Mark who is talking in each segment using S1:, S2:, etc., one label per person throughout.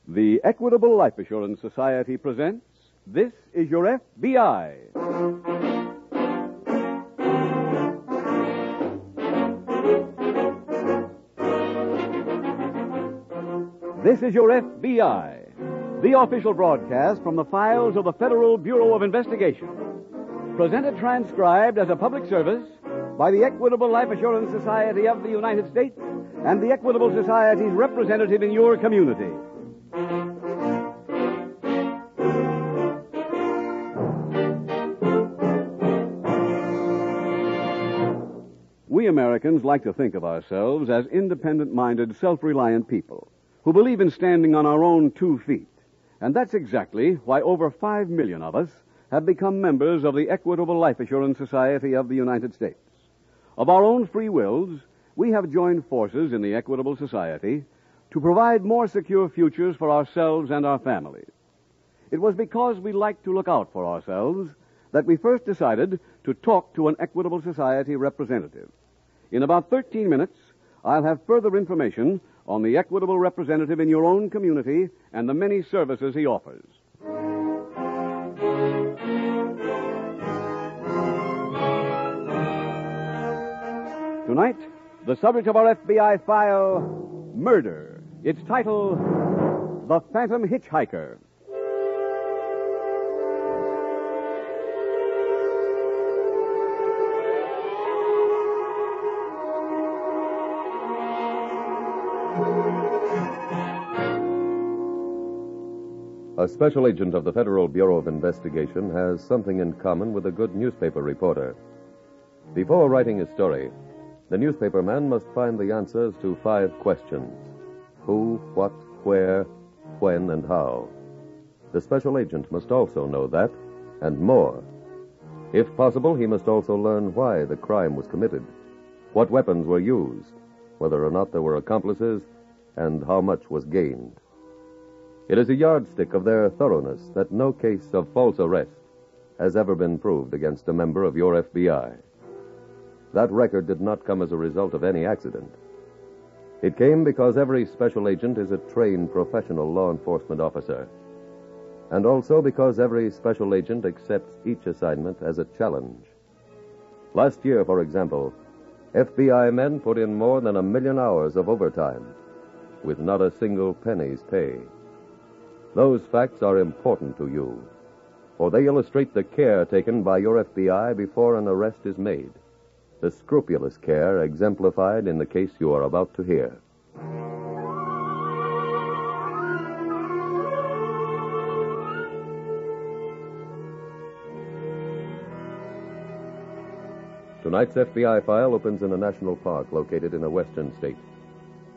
S1: The Equitable Life Assurance Society presents This Is Your FBI. This is Your FBI, the official broadcast from the files of the Federal Bureau of Investigation. Presented transcribed as a public service by the Equitable Life Assurance Society of the United States and the Equitable Society's representative in your community. We Americans like to think of ourselves as independent-minded, self-reliant people who believe in standing on our own 2 feet. And that's exactly why over 5 million of us have become members of the Equitable Life Assurance Society of the United States. Of our own free wills, we have joined forces in the Equitable Society to provide more secure futures for ourselves and our families. It was because we like to look out for ourselves that we first decided to talk to an Equitable Society representative. In about 13 minutes, I'll have further information on the Equitable representative in your own community and the many services he offers. Tonight, the subject of our FBI file, murder. Its title, The Phantom Hitchhiker.
S2: A special agent of the Federal Bureau of Investigation has something in common with a good newspaper reporter. Before writing a story, the newspaper man must find the answers to 5 questions: who, what, where, when, and how. The special agent must also know that, and more. If possible, he must also learn why the crime was committed, what weapons were used, whether or not there were accomplices, and how much was gained. It is a yardstick of their thoroughness that no case of false arrest has ever been proved against a member of your FBI. That record did not come as a result of any accident. It came because every special agent is a trained professional law enforcement officer, and also because every special agent accepts each assignment as a challenge. Last year, for example, FBI men put in more than 1 million hours of overtime with not a single penny's pay. Those facts are important to you, for they illustrate the care taken by your FBI before an arrest is made, the scrupulous care exemplified in the case you are about to hear. Tonight's FBI file opens in a national park located in a western state.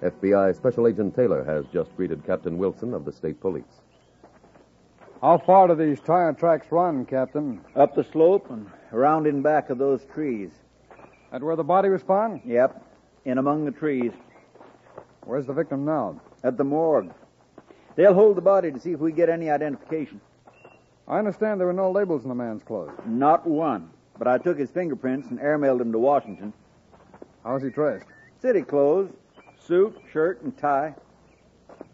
S2: FBI Special Agent Taylor has just greeted Captain Wilson of the State Police.
S3: How far do these tire tracks run, Captain?
S4: Up the slope and around in back of those trees.
S3: That where the body was found?
S4: Yep, in among the trees.
S3: Where's the victim now?
S4: At the morgue. They'll hold the body to see if we get any identification.
S3: I understand there were no labels in the man's clothes.
S4: Not one, but I took his fingerprints and airmailed them to Washington.
S3: How was he dressed?
S4: City clothes, suit, shirt, and tie.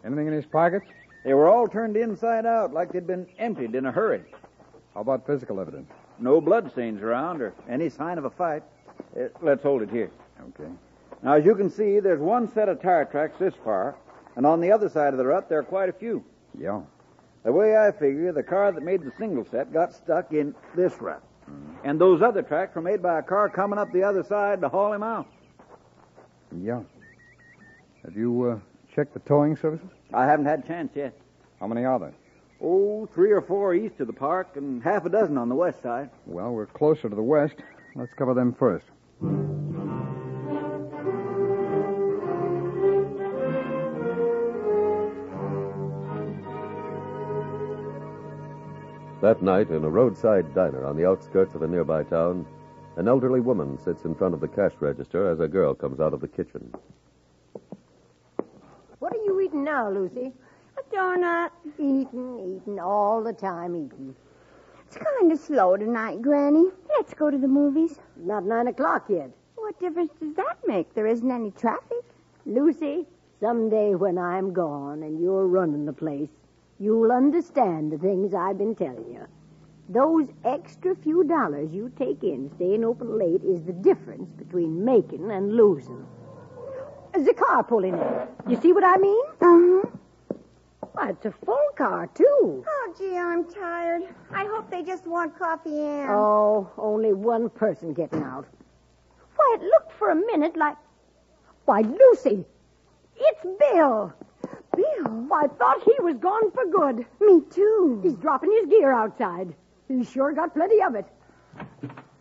S3: Anything in his pockets?
S4: They were all turned inside out like they'd been emptied in a hurry.
S3: How about physical evidence?
S4: No bloodstains around or any sign of a fight. Let's hold it here.
S3: Okay.
S4: Now, as you can see, there's one set of tire tracks this far, and on the other side of the rut, there are quite a few.
S3: Yeah.
S4: The way I figure, the car that made the single set got stuck in this rut. And those other tracks were made by a car coming up the other side to haul him out.
S3: Yeah. Have you checked the towing services?
S4: I haven't had a chance yet.
S3: How many are there?
S4: 3 or 4 east of the park and half a dozen on the west side.
S3: Well, we're closer to the west. Let's cover them first.
S2: That night, in a roadside diner on the outskirts of a nearby town, an elderly woman sits in front of the cash register as a girl comes out of the kitchen.
S5: What are you eating now, Lucy?
S6: A donut.
S5: Eating, all the time eating.
S6: It's kind of slow tonight, Granny. Let's go to the movies.
S5: Not 9 o'clock yet.
S6: What difference does that make? There isn't any traffic.
S5: Lucy, Someday when I'm gone and you're running the place, you'll understand the things I've been telling you. Those extra few dollars you take in staying open late is the difference between making and losing. The car pulling in. You see what I mean?
S6: Uh-huh.
S5: Why, it's a full car, too.
S6: Oh, gee, I'm tired. I hope they just want coffee and...
S5: Oh, only one person getting out. Why, it looked for a minute like... Why, Lucy, it's Bill.
S6: Bill?
S5: I thought he was gone for good.
S6: Me too.
S5: He's dropping his gear outside. He's sure got plenty of it.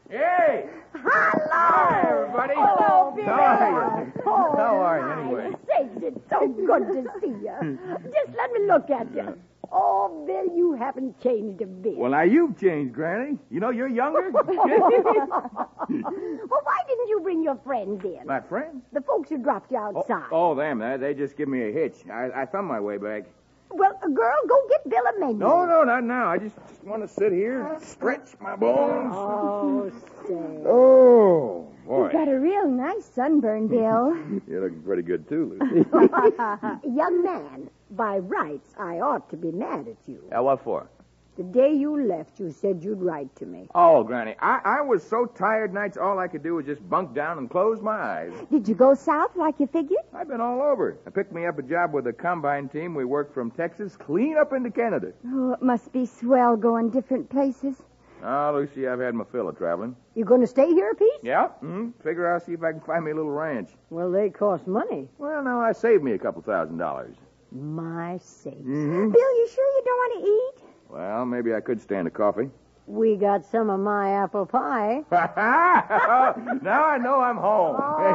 S7: Hey!
S5: Hello!
S7: Hi, everybody.
S5: Hello, Bill.
S7: How are you?
S5: Oh,
S7: How are you,
S5: my
S7: anyway?
S5: sakes, it's so good to see you. Just let me look at you. Oh, Bill, you haven't changed a bit.
S7: Well, now you've changed, Granny. You know, you're younger.
S5: Well, why didn't you bring your friends in?
S7: My friends?
S5: The folks who dropped you outside.
S7: Oh, them. They just give me a hitch. I found my way back.
S5: Well, girl, go get Bill a menu.
S7: No, not now. I just want to sit here, stretch my bones.
S5: Oh, say.
S7: Oh, boy.
S6: You've got a real nice sunburn, Bill.
S7: You're looking pretty good, too, Lucy.
S5: Young man, by rights, I ought to be mad at you.
S7: What for?
S5: The day you left, you said you'd write to me.
S7: Oh, Granny, I was so tired nights, all I could do was just bunk down and close my eyes.
S6: Did you go south like you figured?
S7: I've been all over. I picked me up a job with a combine team. We worked from Texas clean up into Canada.
S6: Oh, it must be swell going different places.
S7: Oh, Lucy, I've had my fill of traveling.
S5: You going to stay here a piece?
S7: Yeah? Figure I'll see if I can find me a little ranch.
S5: Well, they cost money.
S7: Well, now, I saved me a couple $1,000s.
S5: My sakes.
S7: Mm-hmm.
S6: Bill, you sure you don't want to eat?
S7: Well, maybe I could stand a coffee.
S5: We got some of my apple pie.
S7: Now I know I'm home.
S6: Where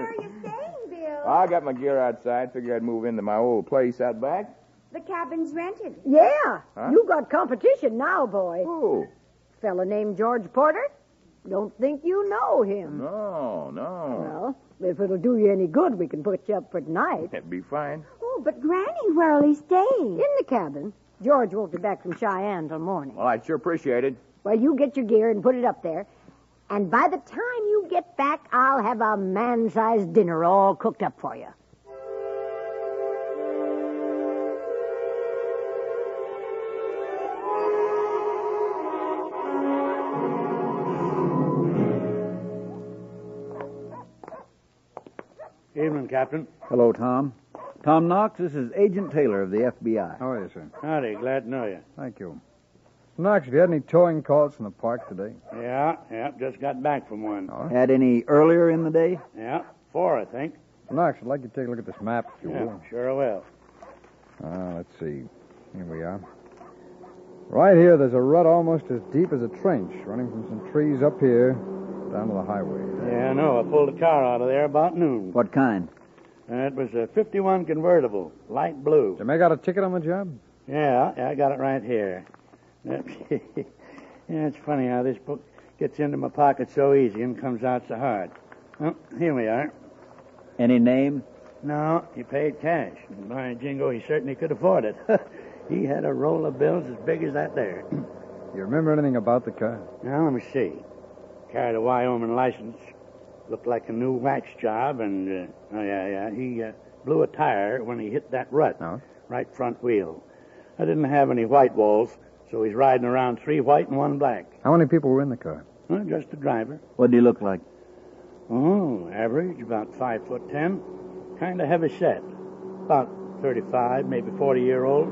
S6: are you staying, Bill?
S7: I got my gear outside. Figured I'd move into my old place out back.
S6: The cabin's rented.
S5: Yeah,
S7: Huh?
S5: you got competition now, boy.
S7: Oh,
S5: Fella named George Porter. Don't think you know him.
S7: no.
S5: Well, if it'll do you any good, we can put you up for tonight.
S7: That'd be fine.
S6: Oh, but Granny, where'll he stay?
S5: In the cabin. George won't be back from Cheyenne till morning.
S7: Well, I'd sure appreciate it.
S5: Well, you get your gear and put it up there. And by the time you get back, I'll have a man-sized dinner all cooked up for you.
S8: Evening, Captain.
S4: Hello, Tom. Tom Knox, this is Agent Taylor of the FBI.
S3: How are you, sir?
S8: Howdy, glad to know you.
S3: Thank you. Knox, have you had any towing calls from the park today?
S8: Yeah, just got back from one.
S4: Had any earlier in the day?
S8: Yeah, 4, I think.
S3: Knox, I'd like you to take a look at this map, if you
S8: Yeah,
S3: will.
S8: sure I will.
S3: Let's see. Here we are. Right here, there's a rut almost as deep as a trench, running from some trees up here down to the highway.
S8: Yeah, I know. I pulled a car out of there about noon.
S4: What kind?
S8: It was a 51 convertible, light blue.
S3: Did you make out a ticket on the job?
S8: Yeah, I got it right here. Yeah, it's funny how this book gets into my pocket so easy and comes out so hard. Well, here we are.
S4: Any name?
S8: No, he paid cash. And by jingo, he certainly could afford it. He had a roll of bills as big as that there.
S3: You remember anything about the car?
S8: Now, let me see. Carried a Wyoming license. Looked like a new wax job, and, he blew a tire when he hit that rut.
S3: No.
S8: Right front wheel. I didn't have any white walls, so he's riding around 3 white and 1 black.
S3: How many people were in the car?
S8: Well, just the driver.
S4: What do you look like?
S8: Oh, average, about 5'10". Kind of heavy set. About 35, maybe 40-year-old.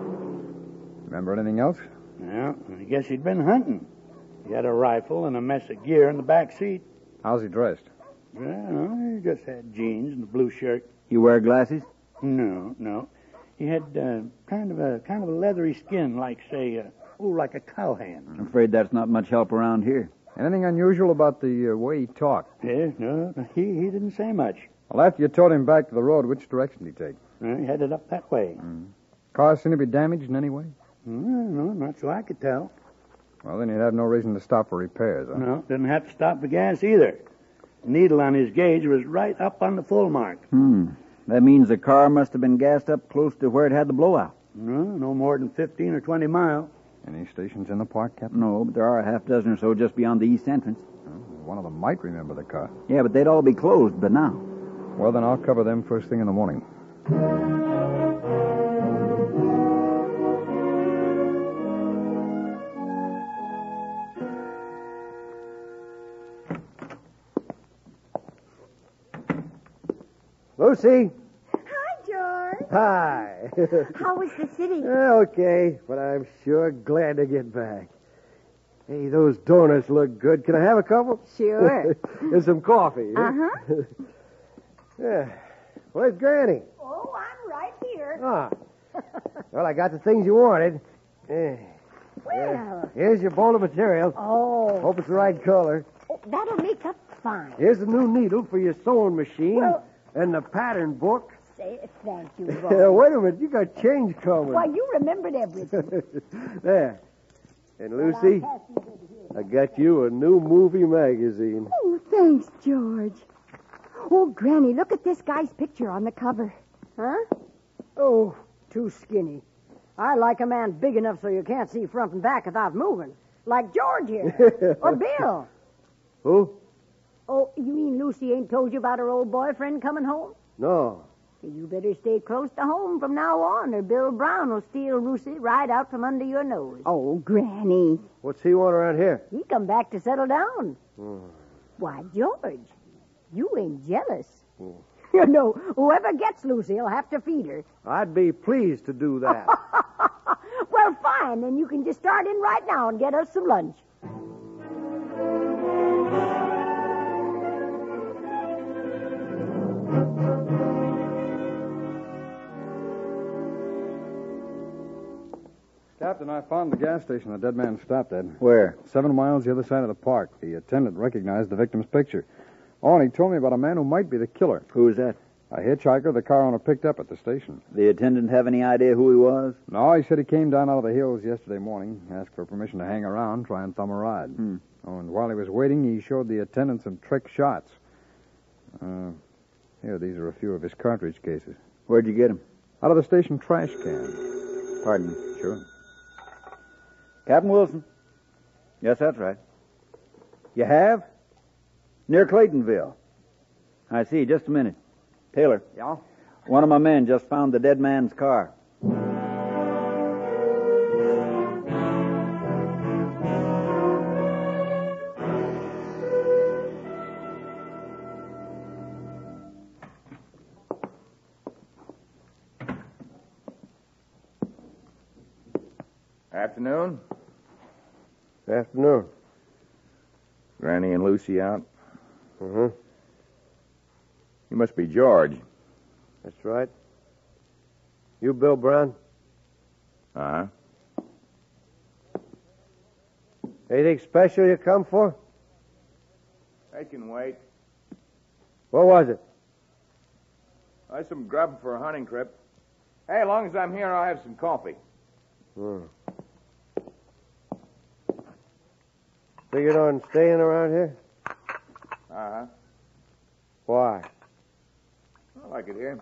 S3: Remember anything else?
S8: Well, I guess he'd been hunting. He had a rifle and a mess of gear in the back seat.
S3: How's he dressed?
S8: Well, he just had jeans and a blue shirt.
S4: You wear glasses?
S8: No. He had kind of a leathery skin, like, say, like a cowhand.
S4: I'm afraid that's not much help around here.
S3: Anything unusual about the way he talked?
S8: Yeah, no, he didn't say much.
S3: Well, after you towed him back to the road, which direction did he take?
S8: He headed up that way.
S3: Car seemed to be damaged in any way?
S8: No, not so I could tell.
S3: Well, then he'd have no reason to stop for repairs, huh?
S8: No, didn't have to stop for gas either. The needle on his gauge was right up on the full mark.
S4: That means the car must have been gassed up close to where it had the blowout.
S8: No more than 15 or 20 miles.
S3: Any stations in the park, Captain?
S4: No, but there are a half dozen or so just beyond the east entrance.
S3: One of them might remember the car.
S4: Yeah, but they'd all be closed by now.
S3: Well, then I'll cover them first thing in the morning.
S9: Lucy.
S6: Hi, George.
S9: Hi.
S6: How was the city?
S9: Okay, but I'm sure glad to get back. Hey, those donuts look good. Can I have a couple?
S6: Sure.
S9: And some coffee.
S6: Uh-huh.
S9: Yeah. Where's Granny?
S5: Oh, I'm right here.
S9: Ah. Well, I got the things you wanted.
S5: Well.
S9: Here's your bowl of material.
S5: Oh.
S9: Hope it's the right color.
S5: Oh, that'll make up fine.
S9: Here's the new needle for your sewing machine.
S5: Well-
S9: And the pattern book.
S5: Say thank you, Roy.
S9: Wait a minute. You got change coming.
S5: Why, you remembered everything.
S9: There. And Lucy, I got you a new movie magazine.
S6: Oh, thanks, George. Oh, Granny, look at this guy's picture on the cover.
S5: Huh? Oh, too skinny. I like a man big enough so you can't see front and back without moving. Like George here. Or Bill.
S9: Who?
S5: Oh, you mean Lucy ain't told you about her old boyfriend coming home?
S9: No.
S5: You better stay close to home from now on, or Bill Brown will steal Lucy right out from under your nose.
S6: Oh, Granny.
S9: What's he want around here?
S5: He come back to settle down. Why, George, you ain't jealous. You know, whoever gets Lucy will have to feed her.
S9: I'd be pleased to do that.
S5: Well, fine, then you can just start in right now and get us some lunch.
S3: Captain, I found the gas station the dead man stopped at.
S4: Where?
S3: 7 miles the other side of the park. The attendant recognized the victim's picture. Oh, and he told me about a man who might be the killer.
S4: Who is that?
S3: A hitchhiker the car owner picked up at the station.
S4: The attendant have any idea who he was?
S3: No, he said he came down out of the hills yesterday morning, asked for permission to hang around, try and thumb a ride. Oh, and while he was waiting, he showed the attendant some trick shots. Here, these are a few of his cartridge cases.
S4: Where'd you get him?
S3: Out of the station trash can.
S4: Pardon me.
S3: Sure.
S4: Captain Wilson? Yes, that's right. You have? Near Claytonville. I see. Just a minute. Taylor.
S9: Yeah?
S4: One of my men just found the dead man's car.
S7: Afternoon.
S9: Afternoon.
S7: Granny and Lucy out.
S9: Uh-huh.
S7: You must be George.
S9: That's right. You Bill Brown?
S7: Uh-huh.
S9: Anything special you come for?
S7: I can wait.
S9: What was it?
S7: I have some grub for a hunting trip. Hey, as long as I'm here, I'll have some coffee.
S9: Figured on staying around here?
S7: Uh-huh.
S9: Why?
S7: I like it here.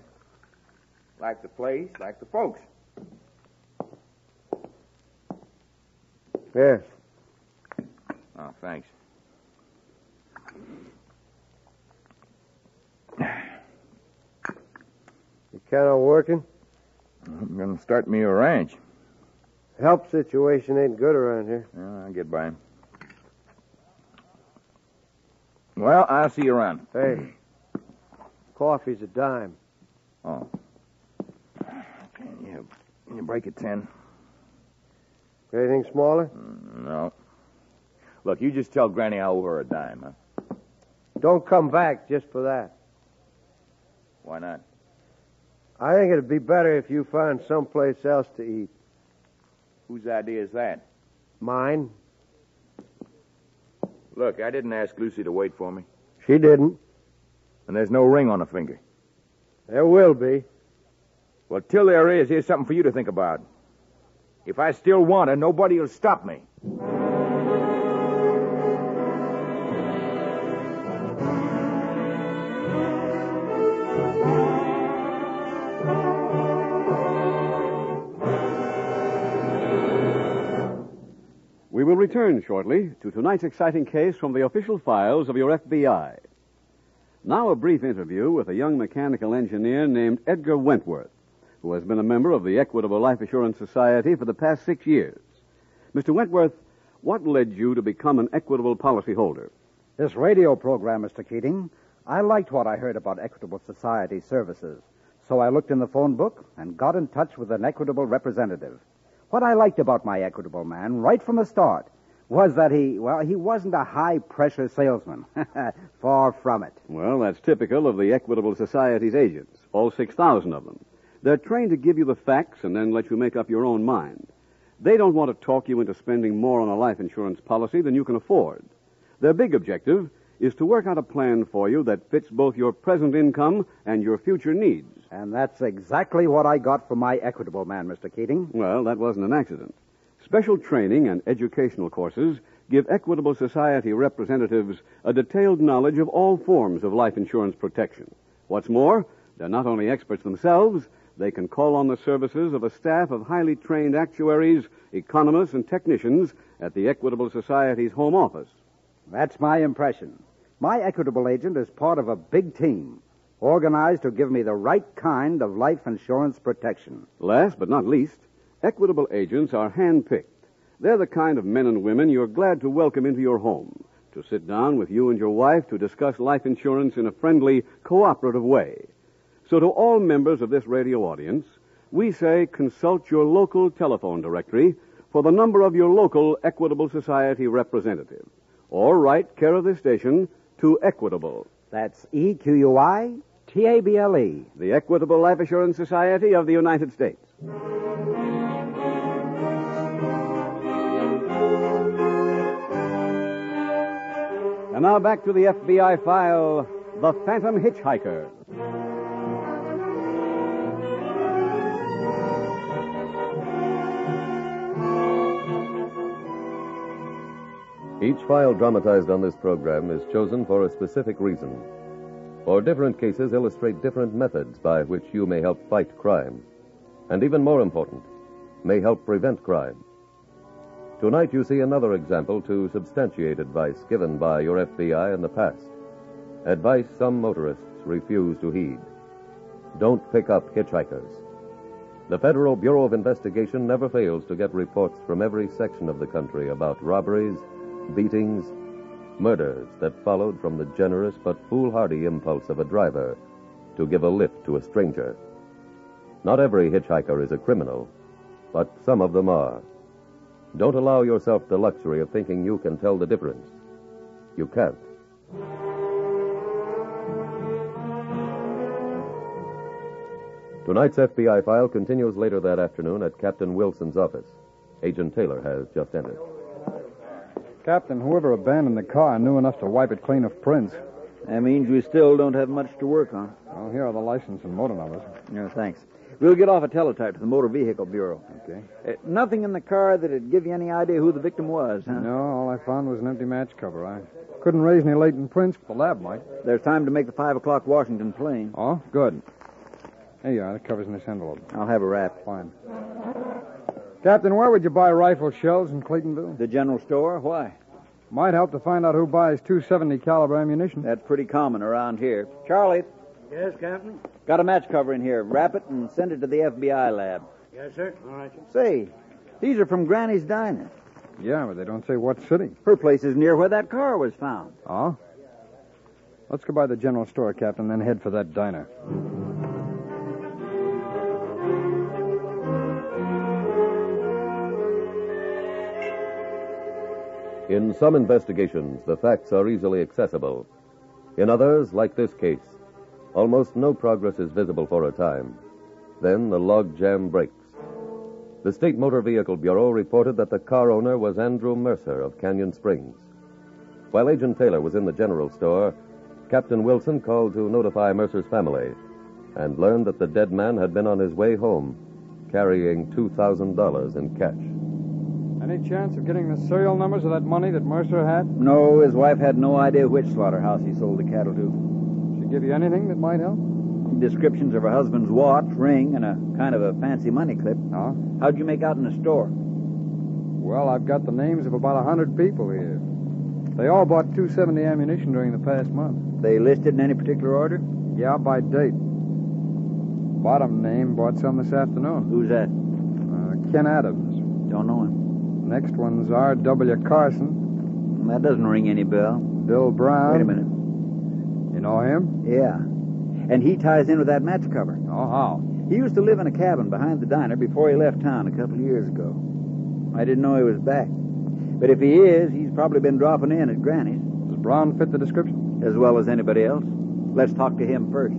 S7: Like the place, like the folks.
S9: Yes.
S7: Oh, thanks.
S9: You count on working?
S7: I'm going to start me a ranch.
S9: Help situation ain't good around here.
S7: I'll get by. Well, I'll see you around.
S9: Hey, coffee's a dime.
S7: Oh. Can you break it 10?
S9: Anything smaller?
S7: No. Look, you just tell Granny I owe her a dime, huh?
S9: Don't come back just for that.
S7: Why not?
S9: I think it'd be better if you found someplace else to eat.
S7: Whose idea is that?
S9: Mine?
S7: Look, I didn't ask Lucy to wait for me.
S9: She didn't.
S7: And there's no ring on her finger.
S9: There will be.
S7: Well, till there is, here's something for you to think about. If I still want her, nobody will stop me.
S1: We will return shortly to tonight's exciting case from the official files of your FBI. Now a brief interview with a young mechanical engineer named Edgar Wentworth, who has been a member of the Equitable Life Assurance Society for the past 6 years. Mr. Wentworth, what led you to become an Equitable policyholder?
S10: This radio program, Mr. Keating, I liked what I heard about Equitable Society services. So I looked in the phone book and got in touch with an Equitable representative. What I liked about my Equitable man, right from the start, was that he wasn't a high-pressure salesman. Far from it.
S1: Well, that's typical of the Equitable Society's agents, all 6,000 of them. They're trained to give you the facts and then let you make up your own mind. They don't want to talk you into spending more on a life insurance policy than you can afford. Their big objective is to work out a plan for you that fits both your present income and your future needs.
S10: And that's exactly what I got from my Equitable man, Mr. Keating.
S1: Well, that wasn't an accident. Special training and educational courses give Equitable Society representatives a detailed knowledge of all forms of life insurance protection. What's more, they're not only experts themselves, they can call on the services of a staff of highly trained actuaries, economists, and technicians at the Equitable Society's home office.
S10: That's my impression. My Equitable agent is part of a big team, organized to give me the right kind of life insurance protection.
S1: Last but not least, Equitable agents are hand-picked. They're the kind of men and women you're glad to welcome into your home, to sit down with you and your wife to discuss life insurance in a friendly, cooperative way. So to all members of this radio audience, we say consult your local telephone directory for the number of your local Equitable Society representative. Or write care of this station to Equitable.
S10: That's EQUITABLE.
S1: The Equitable Life Assurance Society of the United States. And now back to the FBI file, The Phantom Hitchhiker.
S2: Each file dramatized on this program is chosen for a specific reason. For different cases illustrate different methods by which you may help fight crime. And even more important, may help prevent crime. Tonight you see another example to substantiate advice given by your FBI in the past. Advice some motorists refuse to heed. Don't pick up hitchhikers. The Federal Bureau of Investigation never fails to get reports from every section of the country about robberies, beatings, murders that followed from the generous but foolhardy impulse of a driver to give a lift to a stranger. Not every hitchhiker is a criminal, but some of them are. Don't allow yourself the luxury of thinking you can tell the difference. You can't. Tonight's FBI file continues later that afternoon at Captain Wilson's office. Agent Taylor has just entered.
S3: Captain, whoever abandoned the car knew enough to wipe it clean of prints.
S4: That means we still don't have much to work on.
S3: Well, here are the license and motor numbers.
S4: No, thanks. We'll get off a teletype to the Motor Vehicle Bureau.
S3: Okay.
S4: Nothing in the car that'd give you any idea who the victim was, huh?
S3: No, all I found was an empty match cover. I couldn't raise any latent prints, but the lab might.
S4: There's time to make the 5 o'clock Washington plane.
S3: Oh, good. There you are. The cover's in this envelope.
S4: I'll have a wrap.
S3: Fine. Captain, where would you buy rifle shells in Claytonville?
S4: The general store? Why?
S3: Might help to find out who buys .270 caliber ammunition.
S4: That's pretty common around here. Charlie.
S8: Yes, Captain?
S4: Got a match cover in here. Wrap it and send it to the FBI lab.
S8: Yes, sir. All right, sir.
S4: Say, these are from Granny's Diner.
S3: Yeah, but they don't say what city.
S4: Her place is near where that car was found.
S3: Oh? Let's go by the general store, Captain, then head for that diner.
S2: In some investigations, the facts are easily accessible. In others, like this case, almost no progress is visible for a time. Then the log jam breaks. The State Motor Vehicle Bureau reported that the car owner was Andrew Mercer of Canyon Springs. While Agent Taylor was in the general store, Captain Wilson called to notify Mercer's family and learned that the dead man had been on his way home carrying $2,000 in cash.
S3: Any chance of getting the serial numbers of that money that Mercer had?
S4: No, his wife had no idea which slaughterhouse he sold the cattle to.
S3: She give you anything that might help?
S4: Descriptions of her husband's watch, ring, and a kind of a fancy money clip.
S3: Oh?
S4: How'd you make out in the store?
S3: Well, I've got the names of about 100 people here. They all bought .270 ammunition during the past month.
S4: They listed in any particular order?
S3: Yeah, by date. Bottom name bought some this afternoon.
S4: Who's that?
S3: Ken Adams.
S4: Don't know him.
S3: Next one's R.W. Carson.
S4: That doesn't ring any bell.
S3: Bill Brown.
S4: Wait a minute.
S3: You know him?
S4: Yeah. And he ties in with that match cover.
S3: Oh, how?
S4: He used to live in a cabin behind the diner before he left town a couple of years ago. I didn't know he was back. But if he is, he's probably been dropping in at Granny's.
S3: Does Brown fit the description?
S4: As well as anybody else. Let's talk to him first.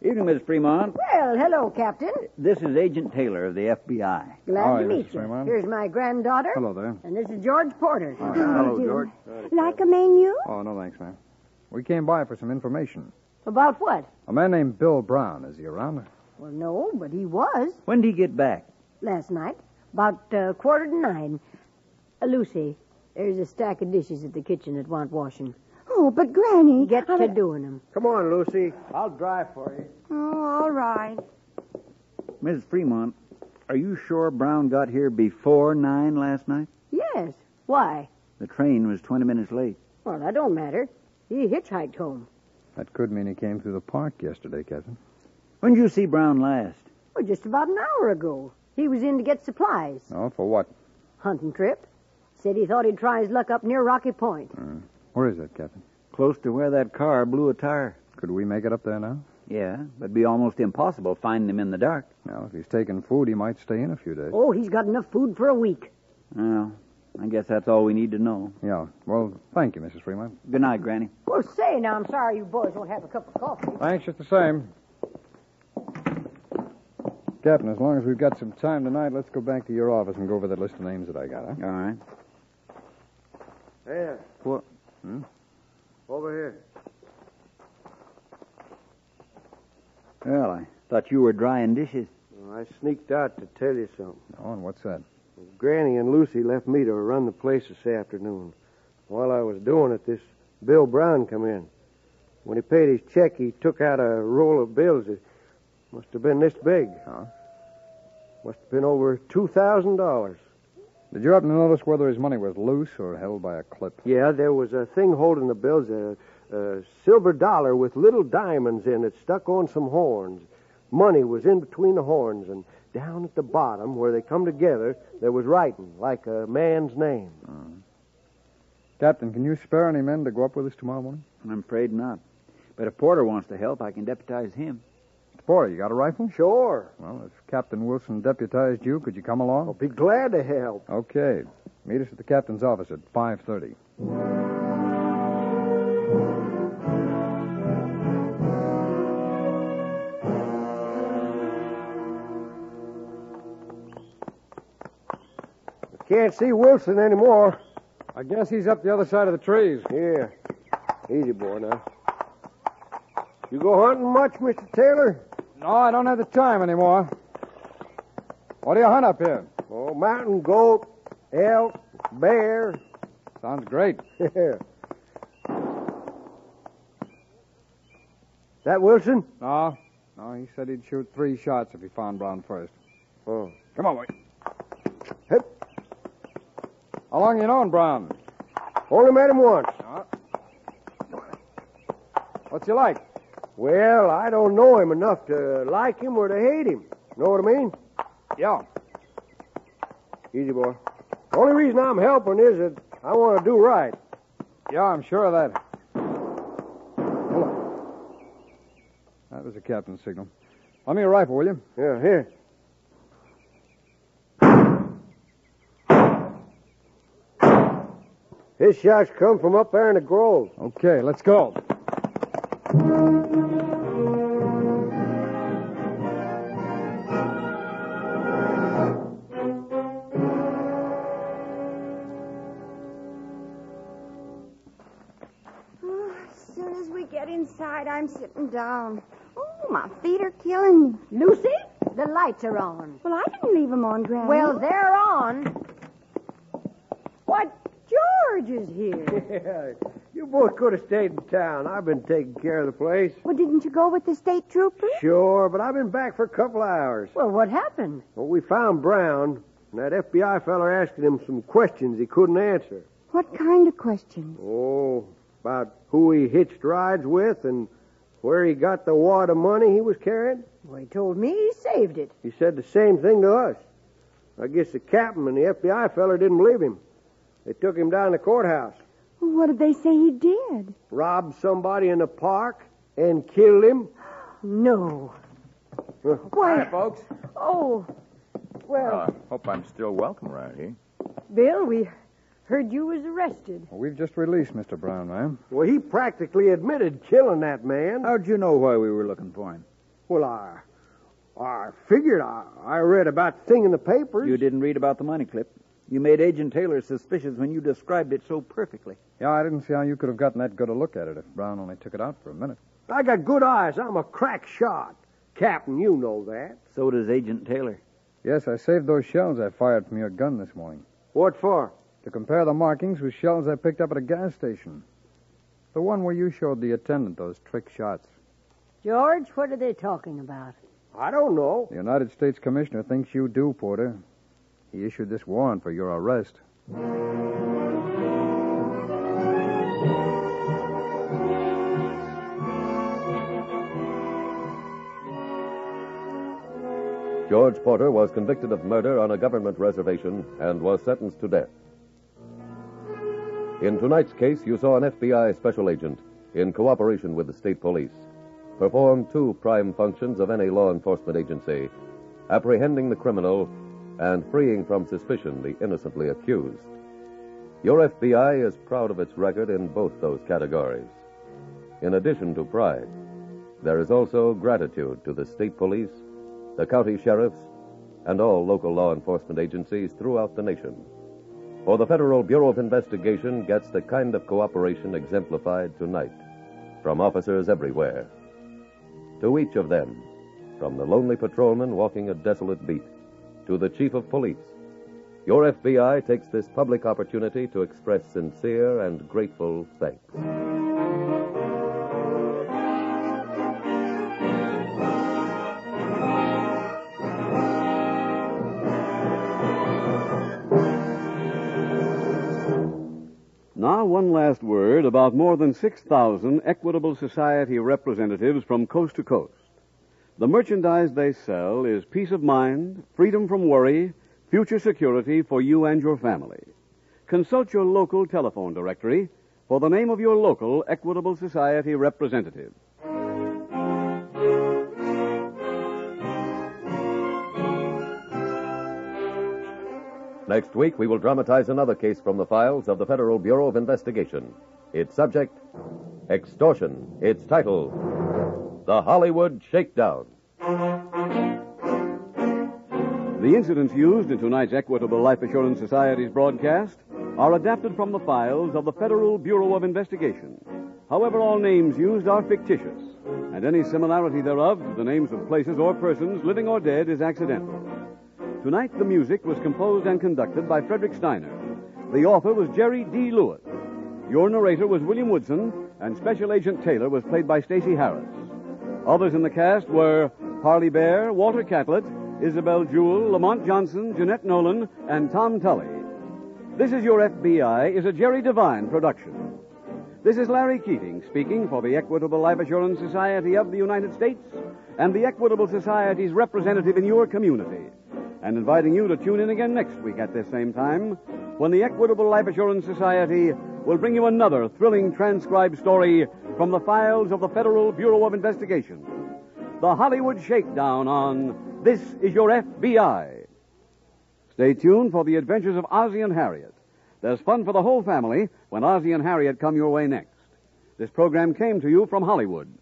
S4: Evening, Miss Fremont.
S5: Well, hello, Captain.
S4: This is Agent Taylor of the FBI.
S5: Glad to
S3: Mrs.
S5: meet you.
S3: Fremont.
S5: Here's my granddaughter.
S3: Hello there.
S5: And this is George Porter.
S3: Hello, George.
S6: Like a menu?
S3: Oh, no thanks, ma'am. We came by for some information.
S5: About what?
S3: A man named Bill Brown. Is he around?
S5: Well, no, but he was
S4: When did he get back?
S5: last night. About 8:45. Lucy, there's a stack of dishes at the kitchen that want washing.
S6: Oh, but Granny...
S5: Get to doing them.
S9: Come on, Lucy. I'll drive for you.
S6: Oh, all right.
S4: Mrs. Fremont, are you sure Brown got here before 9 last night?
S5: Yes. Why?
S4: The train was 20 minutes late.
S5: Well, that don't matter. He hitchhiked home.
S3: That could mean he came through the park yesterday, Captain.
S4: When did you see Brown last?
S5: Well, just about an hour ago. He was in to get supplies.
S3: Oh, for what?
S5: Hunting trip. Said he thought he'd try his luck up near Rocky Point.
S3: Where is that, Captain?
S4: Close to where that car blew a tire.
S3: Could we make it up there now?
S4: Yeah, but it'd be almost impossible finding him in the dark.
S3: Now, if he's taking food, he might stay in a few days.
S5: Oh, he's got enough food for a week.
S4: Well, I guess that's all we need to know.
S3: Yeah. Well, thank you, Mrs. Fremont.
S4: Good night, Granny.
S5: Well, say, now, I'm sorry you boys won't have a cup of coffee.
S3: Thanks, just the same. Captain, as long as we've got some time tonight, let's go back to your office and go over that list of names that I got, huh?
S4: All right.
S9: There.
S4: What?
S9: Over here.
S4: Well, I thought you were drying dishes.
S9: Well, I sneaked out to tell you something.
S3: Oh, and what's that?
S9: Granny and Lucy left me to run the place this afternoon. While I was doing it, this Bill Brown come in. When he paid his check, he took out a roll of bills. It must have been this big.
S3: Huh?
S9: Must have been over $2,000.
S3: Did you happen to notice whether his money was loose or held by a clip?
S9: Yeah, there was a thing holding the bills, a silver dollar with little diamonds in it stuck on some horns. Money was in between the horns, and down at the bottom, where they come together, there was writing, like a man's name.
S3: Captain, can you spare any men to go up with us tomorrow morning?
S4: I'm afraid not. But if Porter wants to help, I can deputize him.
S3: Porter, you got a rifle?
S9: Sure.
S3: Well, if Captain Wilson deputized you, could you come along?
S9: I'll be glad to help.
S3: Okay. Meet us at the captain's office at 5:30.
S9: Can't see Wilson anymore.
S3: I guess he's up the other side of the trees.
S9: Here. Easy, boy, now. You go hunting much, Mr. Taylor?
S3: No, I don't have the time anymore. What do you hunt up here?
S9: Oh, mountain goat, elk, bear.
S3: Sounds great.
S9: Yeah. That Wilson?
S3: No, he said he'd shoot 3 shots if he found Brown first.
S9: Oh.
S3: Come on, boy.
S9: Hip.
S3: How long you known Brown?
S9: Only met him once.
S3: What's he like?
S9: Well, I don't know him enough to like him or to hate him. Know what I mean?
S3: Yeah.
S9: Easy, boy. The only reason I'm helping is that I want to do right.
S3: Yeah, I'm sure of that. Hold on. That was the captain's signal. Lend me a rifle, will you?
S9: Yeah, here. His shots come from up there in the grove.
S3: Okay, let's go.
S6: As soon as we get inside, I'm sitting down. Oh, my feet are killing me.
S5: Lucy, the lights are on.
S6: Well, I didn't leave them on, Granny.
S5: Well, they're on. What? George is here.
S9: Yeah. You both could have stayed in town. I've been taking care of the place.
S6: Well, didn't you go with the state trooper?
S9: Sure, but I've been back for a couple hours.
S5: Well, what happened?
S9: Well, we found Brown, and that FBI feller asking him some questions he couldn't answer.
S6: What kind of questions?
S9: Oh, about who he hitched rides with and where he got the wad of money he was carrying.
S5: Well, he told me he saved it.
S9: He said the same thing to us. I guess the captain and the FBI feller didn't believe him. They took him down to the courthouse.
S6: Well, what did they say he did?
S9: Robbed somebody in the park and killed him.
S5: No.
S7: Hi, folks.
S5: Oh, well,
S7: Hope I'm still welcome around here.
S5: Bill, we heard you was arrested.
S3: Well, we've just released Mr. Brown, ma'am.
S9: Well, he practically admitted killing that man.
S4: How'd you know why we were looking for him?
S9: Well, I figured I read about the thing in the papers.
S4: You didn't read about the money clip. You made Agent Taylor suspicious when you described it so perfectly.
S3: Yeah, I didn't see how you could have gotten that good a look at it if Brown only took it out for a minute.
S9: I got good eyes. I'm a crack shot. Captain, you know that.
S4: So does Agent Taylor.
S3: Yes, I saved those shells I fired from your gun this morning.
S9: What for?
S3: To compare the markings with shells I picked up at a gas station. The one where you showed the attendant those trick shots.
S5: George, what are they talking about?
S9: I don't know.
S3: The United States Commissioner thinks you do, Porter. He issued this warrant for your arrest.
S2: George Porter was convicted of murder on a government reservation and was sentenced to death. In tonight's case, you saw an FBI special agent, in cooperation with the state police, perform two prime functions of any law enforcement agency: apprehending the criminal and freeing from suspicion the innocently accused. Your FBI is proud of its record in both those categories. In addition to pride, there is also gratitude to the state police, the county sheriffs, and all local law enforcement agencies throughout the nation. For the Federal Bureau of Investigation gets the kind of cooperation exemplified tonight from officers everywhere. To each of them, from the lonely patrolman walking a desolate beat to the chief of police, your FBI takes this public opportunity to express sincere and grateful thanks.
S1: Now, one last word about more than 6,000 Equitable Society representatives from coast to coast. The merchandise they sell is peace of mind, freedom from worry, future security for you and your family. Consult your local telephone directory for the name of your local Equitable Society representative.
S2: Next week, we will dramatize another case from the files of the Federal Bureau of Investigation. Its subject, extortion. Its title, The Hollywood Shakedown.
S1: The incidents used in tonight's Equitable Life Assurance Society's broadcast are adapted from the files of the Federal Bureau of Investigation. However, all names used are fictitious, and any similarity thereof to the names of places or persons, living or dead, is accidental. Tonight, the music was composed and conducted by Frederick Steiner. The author was Jerry D. Lewis. Your narrator was William Woodson, and Special Agent Taylor was played by Stacey Harris. Others in the cast were Harley Bear, Walter Catlett, Isabel Jewell, Lamont Johnson, Jeanette Nolan, and Tom Tully. This Is Your FBI is a Jerry Devine production. This is Larry Keating speaking for the Equitable Life Assurance Society of the United States and the Equitable Society's representative in your community, and inviting you to tune in again next week at this same time when the Equitable Life Assurance Society will bring you another thrilling transcribed story from the files of the Federal Bureau of Investigation. The Hollywood Shakedown on This Is Your FBI. Stay tuned for the adventures of Ozzie and Harriet. There's fun for the whole family when Ozzie and Harriet come your way next. This program came to you from Hollywood.